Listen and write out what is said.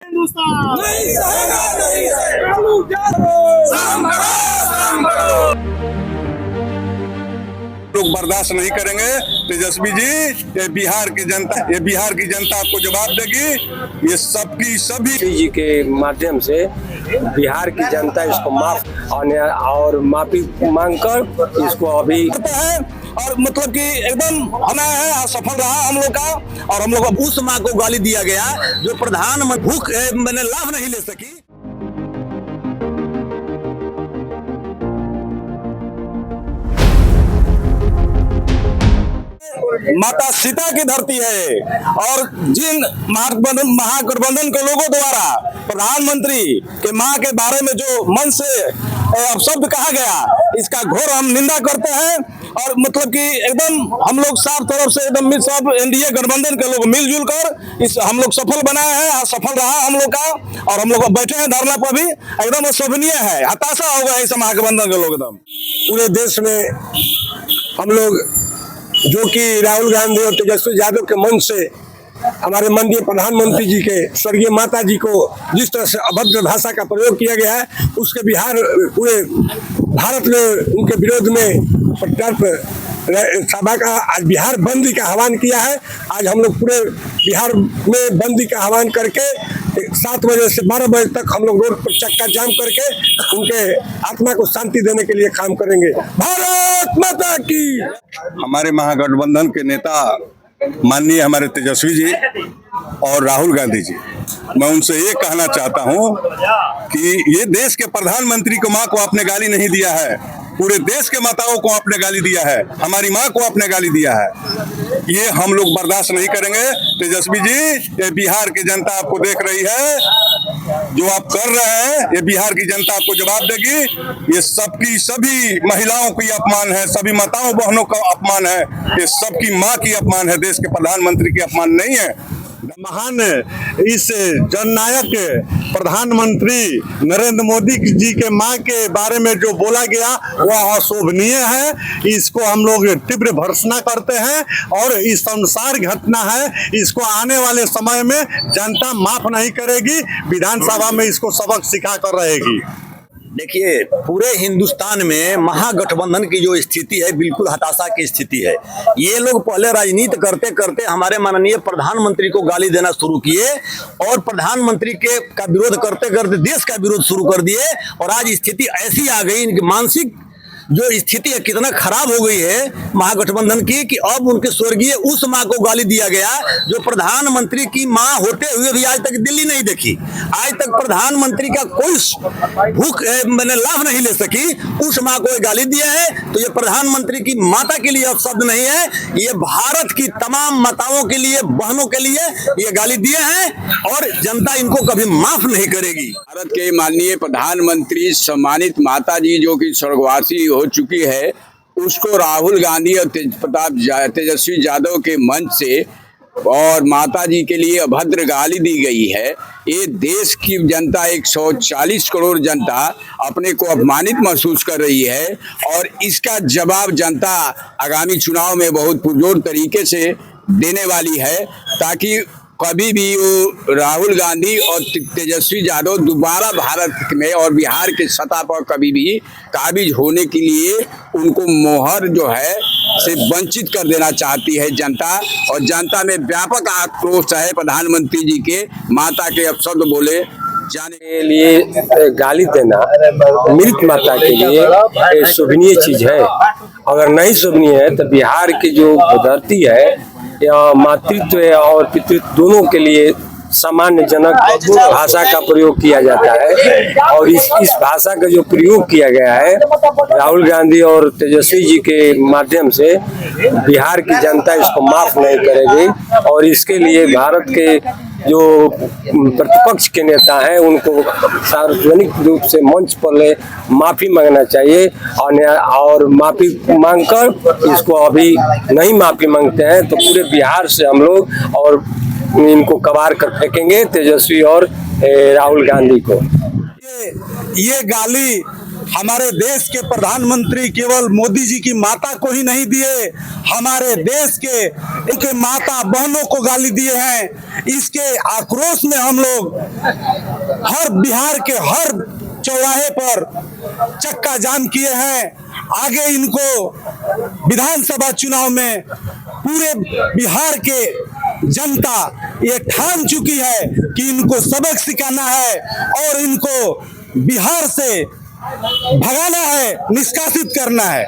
हिंदुस्तान नहीं सहेगा, नहीं सहेगा। लोग बर्दाश्त नहीं करेंगे। तेजस्वी जी, ये बिहार की जनता आपको जवाब देगी। ये सबकी सभी जी के माध्यम से बिहार की जनता इसको माफ और माफी मांगकर इसको अभी है और मतलब कि एकदम होना है, सफल रहा हम लोग का। और हम लोग उस माँ को गाली दिया गया जो प्रधानमंत्री भूख मैंने लाभ नहीं ले सकी। माता सीता की धरती है और जिन महागठबंधन के लोगों द्वारा प्रधानमंत्री के मां के बारे में जो मन से अपशब्द कहा गया, इसका घोर हम निंदा करते हैं। और मतलब कि एकदम हम लोग साफ तरफ से एकदम सब एनडीए गठबंधन के लोग मिलजुल कर इस हम लोग सफल बनाए हैं, सफल रहा हम लोग का। और हम लोग बैठे हैं धरना पर भी, एकदम अशोभनीय है, हताशा हो गया इस महागठबंधन के लोग। एकदम पूरे देश में हम लोग जो कि राहुल गांधी और तेजस्वी यादव के मन से हमारे माननीय प्रधानमंत्री जी के स्वर्गीय माता जी को जिस तरह से अभद्र भाषा का प्रयोग किया गया है, उसके पूरे भारत ने उनके विरोध में प्रचार सभा का आज बिहार बंदी का आह्वान किया है। आज हम लोग पूरे बिहार में बंदी का आह्वान करके 7 बजे से 12 बजे तक हम लोग रोड पर चक्का जाम करके उनके आत्मा को शांति देने के लिए काम करेंगे। भारत माता की। हमारे महागठबंधन के नेता माननीय हमारे तेजस्वी जी और राहुल गांधी जी, मैं उनसे ये कहना चाहता हूं कि ये देश के प्रधानमंत्री को मां को आपने गाली नहीं दिया है, पूरे देश के माताओं को आपने गाली दिया है, हमारी मां को आपने गाली दिया है। ये हम लोग बर्दाश्त नहीं करेंगे। तेजस्वी जी, ये बिहार की जनता आपको देख रही है, जो आप कर रहे हैं ये बिहार की जनता आपको जवाब देगी। ये सबकी सभी महिलाओं की अपमान है, सभी माताओं बहनों का अपमान है, ये सबकी माँ की अपमान है, देश के प्रधानमंत्री की अपमान नहीं है। महान इस जननायक प्रधानमंत्री नरेंद्र मोदी जी के मां के बारे में जो बोला गया वह अशोभनीय है। इसको हम लोग तीव्र भर्त्सना करते हैं और इस संसार घटना है, इसको आने वाले समय में जनता माफ नहीं करेगी, विधानसभा में इसको सबक सिखा कर रहेगी। देखिए, पूरे हिंदुस्तान में महागठबंधन की जो स्थिति है बिल्कुल हताशा की स्थिति है। ये लोग पहले राजनीति करते करते हमारे माननीय प्रधानमंत्री को गाली देना शुरू किए और प्रधानमंत्री का विरोध करते करते देश का विरोध शुरू कर दिए। और आज स्थिति ऐसी आ गई, इनकी मानसिक जो स्थिति है कितना खराब हो गई है महागठबंधन की, कि अब उनके स्वर्गीय उस माँ को गाली दिया गया जो प्रधानमंत्री की माँ होते हुए भी आज तक दिल्ली नहीं देखी, आज तक प्रधानमंत्री का कोई भूख मैंने लाभ नहीं ले सकी, उस माँ को गाली दिया है। तो ये प्रधानमंत्री की माता के लिए अब शब्द नहीं है, ये भारत की तमाम माताओं के लिए, बहनों के लिए ये गाली दिए हैं और जनता इनको कभी माफ नहीं करेगी। भारत के माननीय प्रधानमंत्री सम्मानित माता जी जो कि स्वर्गवासी हो चुकी है, उसको राहुल गांधी और तेजस्वी यादव के मंच से और माता जी के लिए अभद्र गाली दी गई है। ये देश की जनता 140 करोड़ जनता अपने को अपमानित महसूस कर रही है और इसका जवाब जनता आगामी चुनाव में बहुत पुरजोर तरीके से देने वाली है, ताकि कभी भी वो राहुल गांधी और तेजस्वी यादव दोबारा भारत में और बिहार के सत्ता पर कभी भी काबिज होने के लिए उनको मोहर जो है से वंचित कर देना चाहती है जनता। और जनता में व्यापक आक्रोश है प्रधानमंत्री जी के माता के अपशब्द बोले जाने के लिए गाली देना मृत माता के लिए शोभनीय चीज है। अगर नहीं शोभनीय है तो बिहार की जो धरती है या मातृत्व और पितृत्व दोनों के लिए सामान्य जनक भाषा का प्रयोग किया जाता है। और इस भाषा का जो प्रयोग किया गया है राहुल गांधी और तेजस्वी जी के माध्यम से बिहार की जनता इसको माफ नहीं करेगी। और इसके लिए भारत के जो प्रतिपक्ष के नेता हैं उनको सार्वजनिक रूप से मंच पर माफी मांगना चाहिए और माफी मांगकर इसको अभी नहीं माफी मांगते हैं तो पूरे बिहार से हम लोग और इनको कबार कर फेंकेंगे, तेजस्वी और राहुल गांधी को। ये गाली हमारे देश के प्रधानमंत्री केवल मोदी जी की माता को ही नहीं दिए, हमारे देश के एक माता बहनों को गाली दिए हैं। इसके आक्रोश में हम लोग हर बिहार के हर चौराहे पर चक्का जाम किए हैं। आगे इनको विधानसभा चुनाव में पूरे बिहार के जनता ये ठान चुकी है कि इनको सबक सिखाना है और इनको बिहार से भगाना है, निष्कासित करना है।